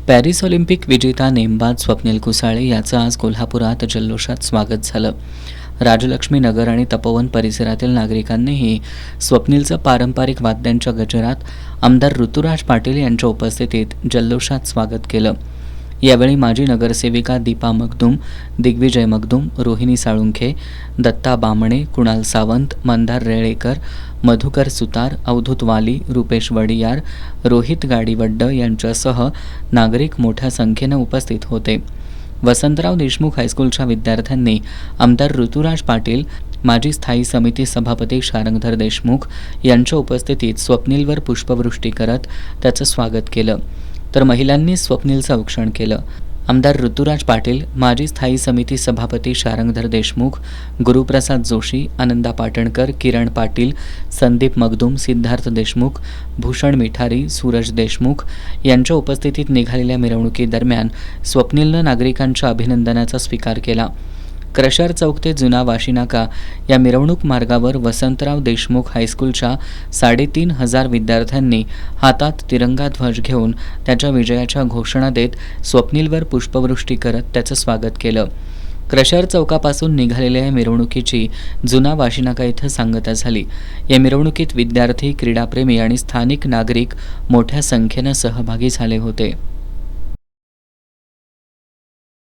Paris Olympic विजेता नेमबाज स्वप्नील कुसाळे याचं आज कोल्हापुरात जल्लोषात स्वागत झालं. राजलक्ष्मी नगर आणि तपोवन परिसरातील नागरिकांनीही स्वप्नीलचं पारंपरिक वाद्यांच्या गजरात आमदार ऋतुराज पाटील यांच्या उपस्थितीत जल्लोषात स्वागत केलं. यावेळी माजी नगरसेविका दीपा मगदूम, दिग्विजय मगदूम, रोहिणी साळुंखे, दत्ता बामणे, कुणाल सावंत, मंदार रेळेकर, मधुकर सुतार, अवधूत वाली, रुपेश वडियार, रोहित गाडीवड्ड यांच्यासह नागरिक मोठ्या संख्येनं उपस्थित होते. वसंतराव देशमुख हायस्कूलच्या विद्यार्थ्यांनी आमदार ऋतुराज पाटील, माजी स्थायी समिती सभापती शारंगधर देशमुख यांच्या उपस्थितीत स्वप्नीलवर पुष्पवृष्टी करत त्याचं स्वागत केलं. तर महिलांनी स्वप्नीलचं औक्षण केलं. आमदार ऋतुराज पाटील, माजी स्थायी समिती सभापती शारंगधर देशमुख, गुरुप्रसाद जोशी, आनंदा पाटणकर, किरण पाटील, संदीप मगदूम, सिद्धार्थ देशमुख, भूषण मिठारी, सूरज देशमुख यांच्या उपस्थितीत निघालेल्या मिरवणुकीदरम्यान स्वप्नीलनं नागरिकांच्या अभिनंदनाचा स्वीकार केला. क्रशर चौक ते जुना वाशीनाका या मिरवणूक मार्गावर वसंतराव देशमुख हायस्कूलच्या 3,500 विद्यार्थ्यांनी हातात तिरंगा ध्वज घेऊन त्याच्या विजयाच्या घोषणा देत स्वप्नीलवर पुष्पवृष्टी करत त्याचं स्वागत केलं. क्रशर चौकापासून निघालेल्या या मिरवणुकीची जुना वाशीनाका इथं सांगता झाली. या मिरवणुकीत विद्यार्थी, क्रीडाप्रेमी आणि स्थानिक नागरिक मोठ्या संख्येनं सहभागी झाले होते.